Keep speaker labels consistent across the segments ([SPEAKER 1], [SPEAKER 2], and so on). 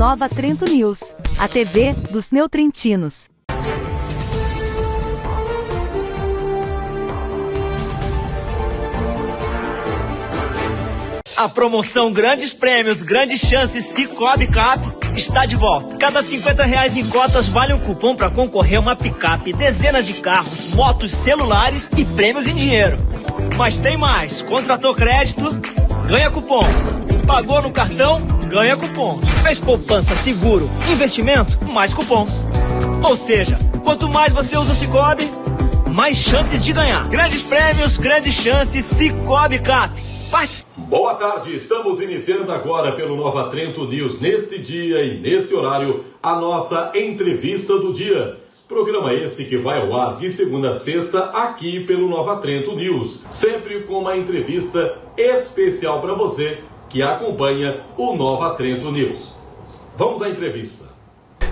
[SPEAKER 1] Nova Trento News, a TV dos neotrentinos.
[SPEAKER 2] A promoção Grandes Prêmios, Grandes Chances Cicobi Cap está de volta. Cada R$50 em cotas vale um cupom para concorrer a uma picape, dezenas de carros, motos, celulares e prêmios em dinheiro. Mas tem mais. Contratou crédito, ganha cupons. Pagou no cartão, ganha cupons. Fez poupança, seguro, investimento, mais cupons. Ou seja, quanto mais você usa o Cicobi, mais chances de ganhar. Grandes Prêmios, Grandes Chances Cicobi Cap.
[SPEAKER 3] Boa tarde, estamos iniciando agora pelo Nova Trento News, neste dia e neste horário, a nossa entrevista do dia. Programa esse que vai ao ar de segunda a sexta aqui pelo Nova Trento News, sempre com uma entrevista especial para você que acompanha o Nova Trento News. Vamos à entrevista.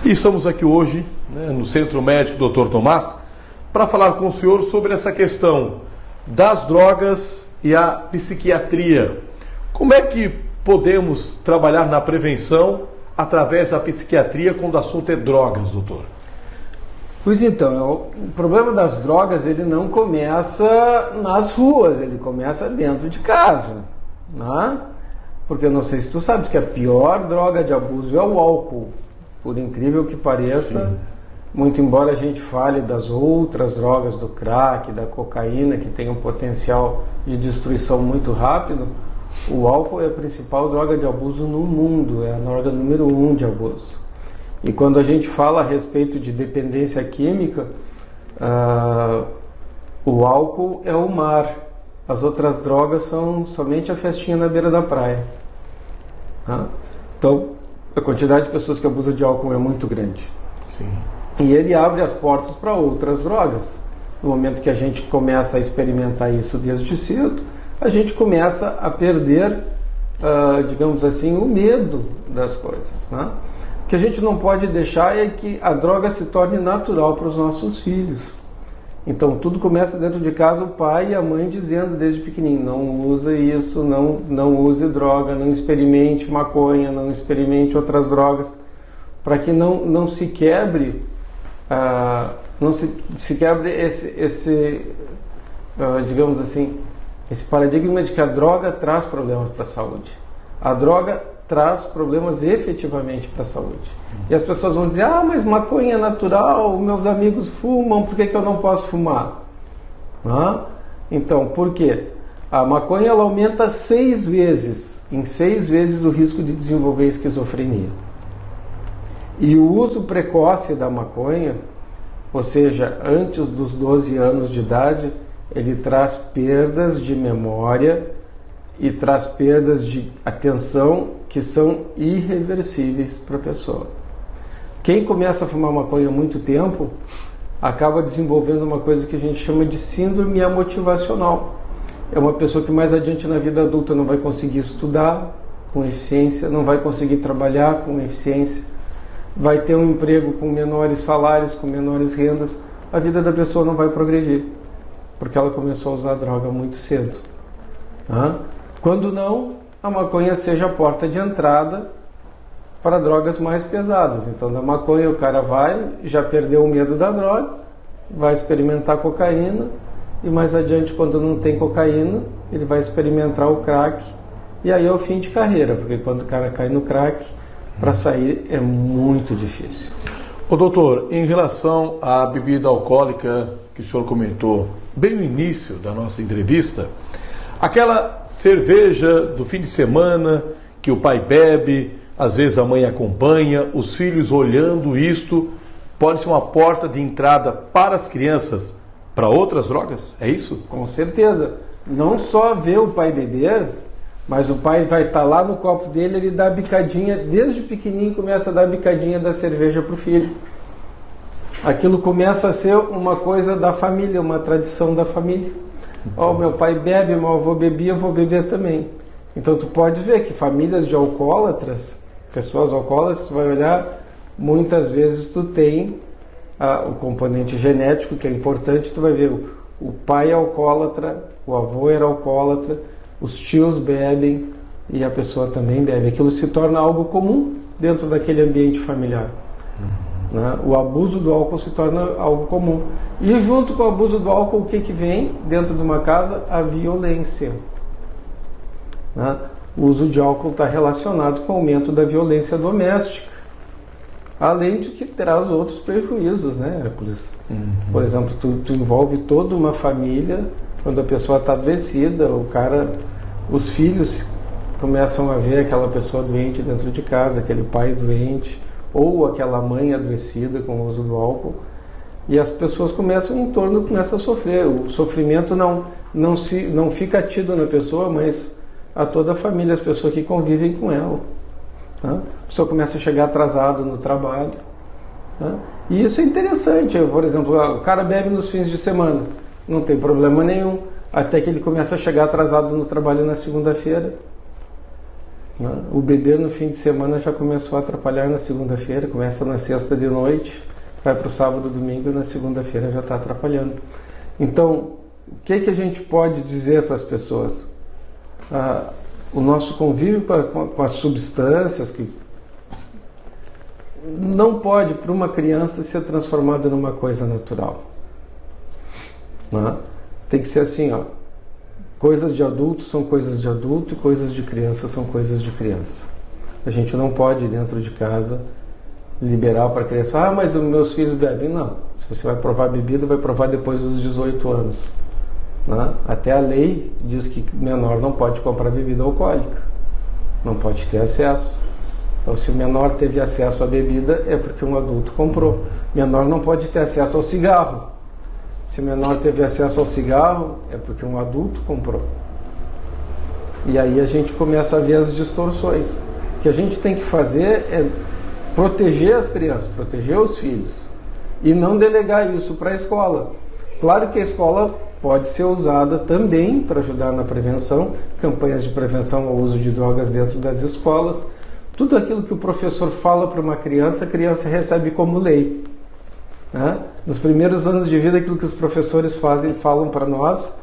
[SPEAKER 3] E estamos aqui hoje, no Centro Médico Dr. Tomás, para falar com o senhor sobre essa questão das drogas e a psiquiatria. Como é que podemos trabalhar na prevenção através da psiquiatria quando o assunto é drogas, doutor?
[SPEAKER 4] Pois então, o problema das drogas, ele não começa nas ruas, ele começa dentro de casa, né? Porque eu não sei se tu sabes que a pior droga de abuso é o álcool, por incrível que pareça. Sim. Muito embora a gente fale das outras drogas, do crack, da cocaína, que tem um potencial de destruição muito rápido, o álcool é a principal droga de abuso no mundo, é a droga número 1 de abuso. E quando a gente fala a respeito de dependência química, o álcool é o mar, as outras drogas são somente a festinha na beira da praia. Então, a quantidade de pessoas que abusam de álcool é muito grande.
[SPEAKER 3] Sim.
[SPEAKER 4] E ele abre as portas para outras drogas. No momento que a gente começa a experimentar isso desde cedo, a gente começa a perder, digamos assim, o medo das coisas, né? O que a gente não pode deixar é que a droga se torne natural para os nossos filhos. Então tudo começa dentro de casa, o pai e a mãe dizendo desde pequenininho: não use isso, não use droga, não experimente maconha, não experimente outras drogas, para que não se quebre se quebre esse digamos assim, esse paradigma de que a droga traz problemas para a saúde. A droga traz problemas efetivamente para a saúde. E as pessoas vão dizer: mas maconha é natural, meus amigos fumam, por que eu não posso fumar? Então, por quê? A maconha ela aumenta 6 vezes, em 6 vezes o risco de desenvolver esquizofrenia. E o uso precoce da maconha, ou seja, antes dos 12 anos de idade, ele traz perdas de memória e traz perdas de atenção que são irreversíveis para a pessoa. Quem começa a fumar maconha há muito tempo acaba desenvolvendo uma coisa que a gente chama de síndrome amotivacional. É uma pessoa que mais adiante na vida adulta não vai conseguir estudar com eficiência, não vai conseguir trabalhar com eficiência, vai ter um emprego com menores salários, com menores rendas, a vida da pessoa não vai progredir, porque ela começou a usar droga muito cedo. Quando não, a maconha seja a porta de entrada para drogas mais pesadas. Então, da maconha o cara já perdeu o medo da droga, vai experimentar cocaína, e mais adiante, quando não tem cocaína, ele vai experimentar o crack, e aí é o fim de carreira, porque quando o cara cai no crack, para sair é muito difícil.
[SPEAKER 3] Doutor, em relação à bebida alcoólica que o senhor comentou bem no início da nossa entrevista, aquela cerveja do fim de semana que o pai bebe, às vezes a mãe acompanha, os filhos olhando isto, pode ser uma porta de entrada para as crianças para outras drogas? É isso?
[SPEAKER 4] Com certeza. Não só ver o pai beber, mas o pai vai estar lá no copo dele, ele dá a bicadinha, desde pequenininho começa a dar a bicadinha da cerveja para o filho. Aquilo começa a ser uma coisa da família, uma tradição da família. Meu pai bebe, meu avô bebia, eu vou beber também. Então tu pode ver que famílias de alcoólatras, pessoas alcoólatras, tu vai olhar, muitas vezes tu tem o componente genético, que é importante, tu vai ver o pai é alcoólatra, o avô era alcoólatra, os tios bebem e a pessoa também bebe. Aquilo se torna algo comum dentro daquele ambiente familiar. Né? O abuso do álcool se torna algo comum. E junto com o abuso do álcool, o que vem dentro de uma casa? A violência. Né? O uso de álcool está relacionado com o aumento da violência doméstica. Além de que traz outros prejuízos, né, Hércules? Por exemplo, tu envolve toda uma família, quando a pessoa está adoecida, os filhos começam a ver aquela pessoa doente dentro de casa, aquele pai doente, ou aquela mãe adoecida com o uso do álcool, e as pessoas começam a sofrer. O sofrimento não fica tido na pessoa, mas a toda a família, as pessoas que convivem com ela. Tá? A pessoa começa a chegar atrasado no trabalho. Tá? E isso é interessante. Por exemplo, o cara bebe nos fins de semana, não tem problema nenhum, até que ele começa a chegar atrasado no trabalho na segunda-feira. O beber no fim de semana já começou a atrapalhar na segunda-feira, começa na sexta de noite, vai para o sábado, domingo, e na segunda-feira já está atrapalhando. Então, o que a gente pode dizer para as pessoas? O nosso convívio com as substâncias que não pode, para uma criança, ser transformado numa coisa natural. Né? Tem que ser assim, coisas de adulto são coisas de adulto e coisas de criança são coisas de criança. A gente não pode, dentro de casa, liberar para a criança, mas os meus filhos bebem. Não. Se você vai provar bebida, vai provar depois dos 18 anos. Né? Até a lei diz que menor não pode comprar bebida alcoólica, não pode ter acesso. Então, se o menor teve acesso à bebida, é porque um adulto comprou. Menor não pode ter acesso ao cigarro. Se o menor teve acesso ao cigarro, é porque um adulto comprou. E aí a gente começa a ver as distorções. O que a gente tem que fazer é proteger as crianças, proteger os filhos, e não delegar isso para a escola. Claro que a escola pode ser usada também para ajudar na prevenção, campanhas de prevenção ao uso de drogas dentro das escolas. Tudo aquilo que o professor fala para uma criança, a criança recebe como lei. Né? Nos primeiros anos de vida, aquilo que os professores falam para nós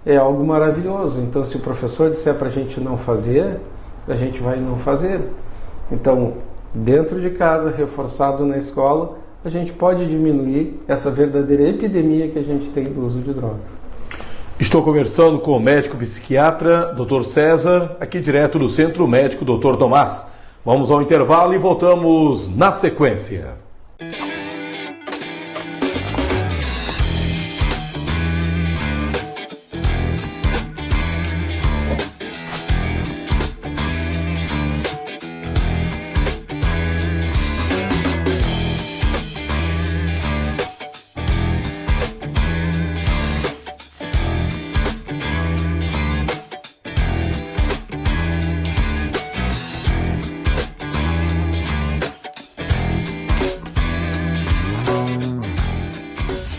[SPEAKER 4] é algo maravilhoso. Então, se o professor disser para a gente não fazer, a gente vai não fazer. Então, dentro de casa, reforçado na escola, a gente pode diminuir essa verdadeira epidemia que a gente tem do uso de drogas.
[SPEAKER 3] Estou conversando com o médico psiquiatra, Dr. César, aqui direto do Centro Médico Dr. Tomás. Vamos ao intervalo e voltamos na sequência.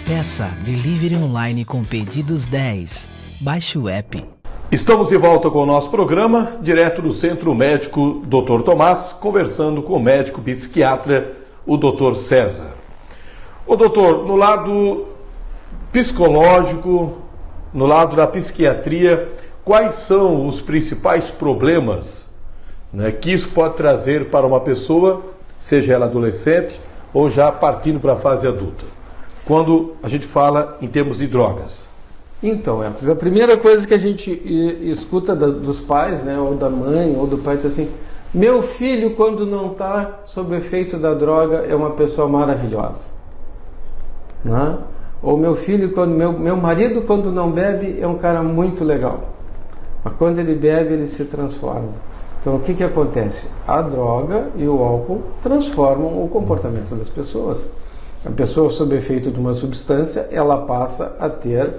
[SPEAKER 5] Peça Delivery Online com Pedidos 10. Baixe o app.
[SPEAKER 3] Estamos de volta com o nosso programa, direto do Centro Médico Dr. Tomás, conversando com o médico psiquiatra, o Dr. César. Ô doutor, no lado psicológico, no lado da psiquiatria, quais são os principais problemas, né, que isso pode trazer para uma pessoa, seja ela adolescente ou já partindo para a fase adulta, quando a gente fala em termos de drogas?
[SPEAKER 4] Então, a primeira coisa que a gente escuta dos pais, né, ou da mãe, ou do pai, diz assim: meu filho, quando não está sob o efeito da droga, é uma pessoa maravilhosa. Né? Ou meu filho, meu marido, quando não bebe, é um cara muito legal. Mas quando ele bebe, ele se transforma. Então, o que acontece? A droga e o álcool transformam o comportamento das pessoas. A pessoa sob efeito de uma substância, ela passa a ter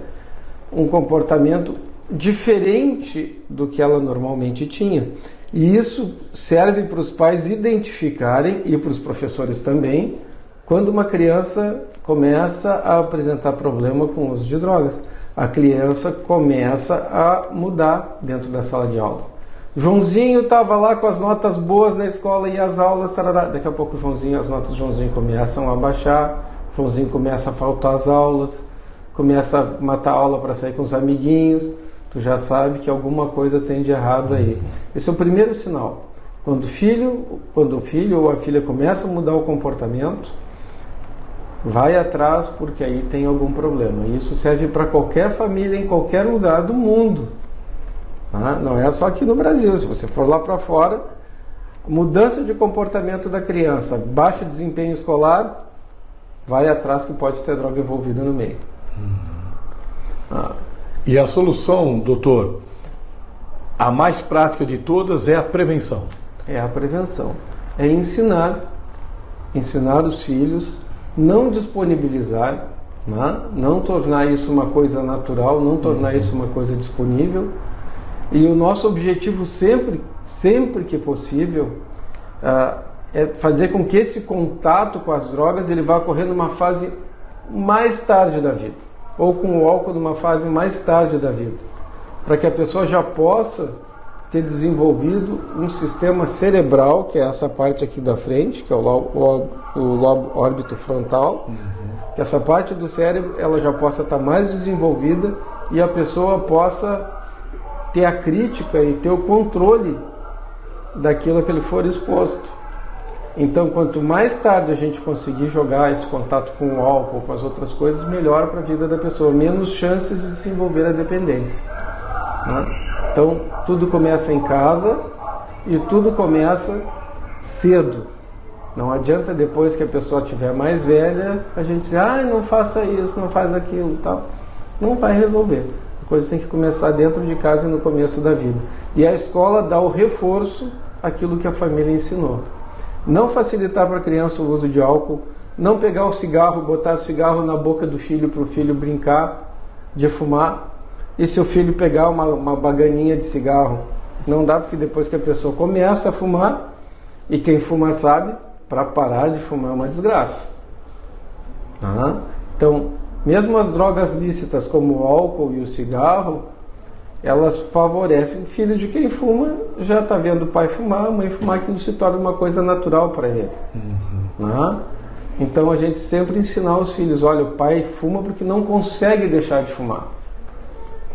[SPEAKER 4] um comportamento diferente do que ela normalmente tinha. E isso serve para os pais identificarem, e para os professores também, quando uma criança começa a apresentar problema com o uso de drogas. A criança começa a mudar dentro da sala de aula. Joãozinho estava lá com as notas boas na escola e as aulas, tarará. Daqui a pouco as notas do Joãozinho começam a baixar, o Joãozinho começa a faltar as aulas, começa a matar a aula para sair com os amiguinhos. Tu já sabe que alguma coisa tem de errado aí. Esse é o primeiro sinal. Quando o filho ou a filha começa a mudar o comportamento, vai atrás porque aí tem algum problema. E isso serve para qualquer família em qualquer lugar do mundo. Tá? Não é só aqui no Brasil. Se você for lá para fora, mudança de comportamento da criança, baixo desempenho escolar, vai atrás que pode ter droga envolvida no meio.
[SPEAKER 3] E a solução, doutor, a mais prática de todas é a prevenção.
[SPEAKER 4] É a prevenção. É ensinar os filhos, não disponibilizar, né? Não tornar isso uma coisa natural, não tornar isso uma coisa disponível. E o nosso objetivo sempre que possível, é fazer com que esse contato com as drogas ele vá ocorrer numa fase mais tarde da vida, ou com o álcool numa fase mais tarde da vida, para que a pessoa já possa ter desenvolvido um sistema cerebral, que é essa parte aqui da frente, que é o lobo órbito frontal, que essa parte do cérebro ela já possa estar mais desenvolvida e a pessoa possa ter a crítica e ter o controle daquilo que ele for exposto. Então, quanto mais tarde a gente conseguir jogar esse contato com o álcool, com as outras coisas, melhor para a vida da pessoa, menos chances de desenvolver a dependência, né? Então, tudo começa em casa e tudo começa cedo. Não adianta depois que a pessoa estiver mais velha, a gente dizer, não faça isso, não faz aquilo, tal. Não vai resolver. A coisa tem que começar dentro de casa e no começo da vida. E a escola dá o reforço àquilo que a família ensinou. Não facilitar para a criança o uso de álcool, não pegar o cigarro, botar o cigarro na boca do filho para o filho brincar de fumar. E se o filho pegar uma baganinha de cigarro, não dá, porque depois que a pessoa começa a fumar, e quem fuma sabe, para parar de fumar é uma desgraça. Então, mesmo as drogas lícitas como o álcool e o cigarro, elas favorecem. Filho de quem fuma já está vendo o pai fumar, a mãe fumar, aquilo se torna uma coisa natural para ele. Então a gente sempre ensinar os filhos, olha, o pai fuma porque não consegue deixar de fumar.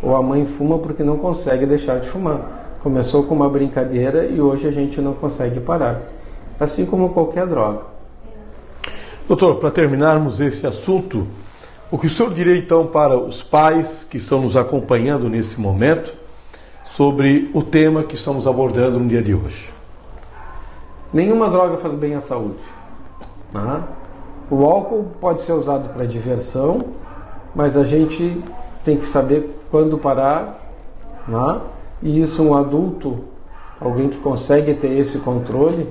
[SPEAKER 4] Ou a mãe fuma porque não consegue deixar de fumar. Começou com uma brincadeira e hoje a gente não consegue parar. Assim como qualquer droga.
[SPEAKER 3] Doutor, para terminarmos esse assunto, o que o senhor diria então para os pais que estão nos acompanhando nesse momento sobre o tema que estamos abordando no dia de hoje?
[SPEAKER 4] Nenhuma droga faz bem à saúde. O álcool pode ser usado para diversão, mas a gente tem que saber quando parar, e isso um adulto, alguém que consegue ter esse controle,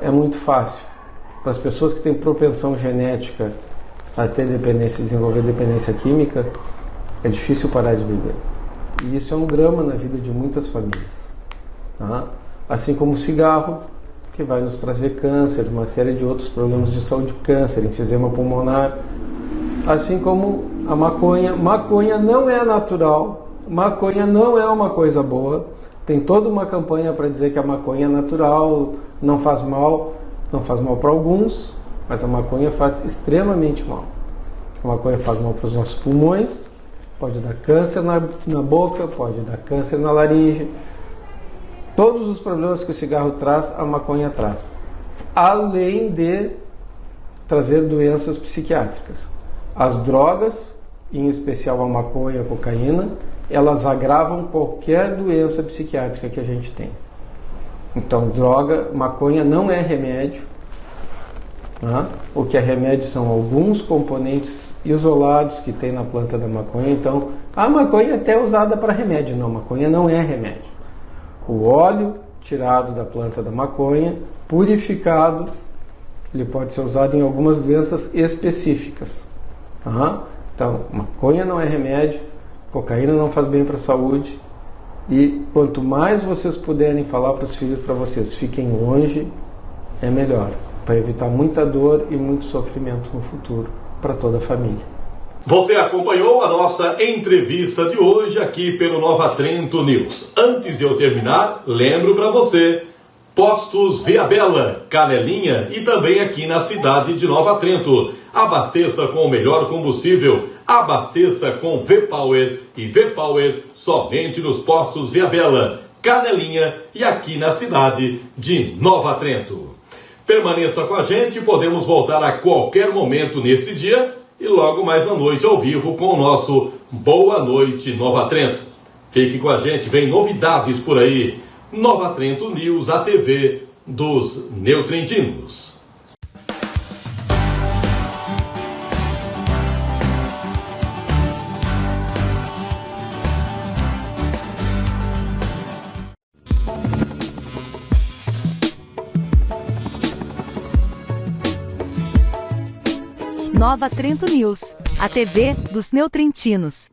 [SPEAKER 4] é muito fácil. Para as pessoas que têm propensão genética a ter dependência, desenvolver dependência química, é difícil parar de beber. E isso é um drama na vida de muitas famílias. Assim como o cigarro, que vai nos trazer câncer, uma série de outros problemas de saúde, câncer, enfisema pulmonar. Assim como a maconha. Maconha não é natural, maconha não é uma coisa boa. Tem toda uma campanha para dizer que a maconha é natural, não faz mal para alguns, mas a maconha faz extremamente mal. A maconha faz mal para os nossos pulmões, pode dar câncer na boca, pode dar câncer na laringe. Todos os problemas que o cigarro traz, a maconha traz. Além de trazer doenças psiquiátricas. As drogas, em especial a maconha, a cocaína, elas agravam qualquer doença psiquiátrica que a gente tem. Então, maconha não é remédio. O que é remédio são alguns componentes isolados que tem na planta da maconha. Então, a maconha é até usada para remédio. Não, maconha não é remédio. O óleo tirado da planta da maconha, purificado, ele pode ser usado em algumas doenças específicas. Então, maconha não é remédio, cocaína não faz bem para a saúde. E quanto mais vocês puderem falar para os filhos, para vocês fiquem longe, é melhor, para evitar muita dor e muito sofrimento no futuro para toda a família.
[SPEAKER 3] Você acompanhou a nossa entrevista de hoje aqui pelo Nova Trento News. Antes de eu terminar, lembro para você, Postos Viabella, Canelinha e também aqui na cidade de Nova Trento. Abasteça com o melhor combustível, abasteça com V-Power e V-Power somente nos Postos Viabella. Canelinha e aqui na cidade de Nova Trento. Permaneça com a gente, podemos voltar a qualquer momento nesse dia e logo mais à noite ao vivo com o nosso Boa Noite Nova Trento. Fique com a gente, vem novidades por aí. Nova Trento News, a TV dos neotrentinos.
[SPEAKER 1] Nova Trento News, a TV dos neotrentinos.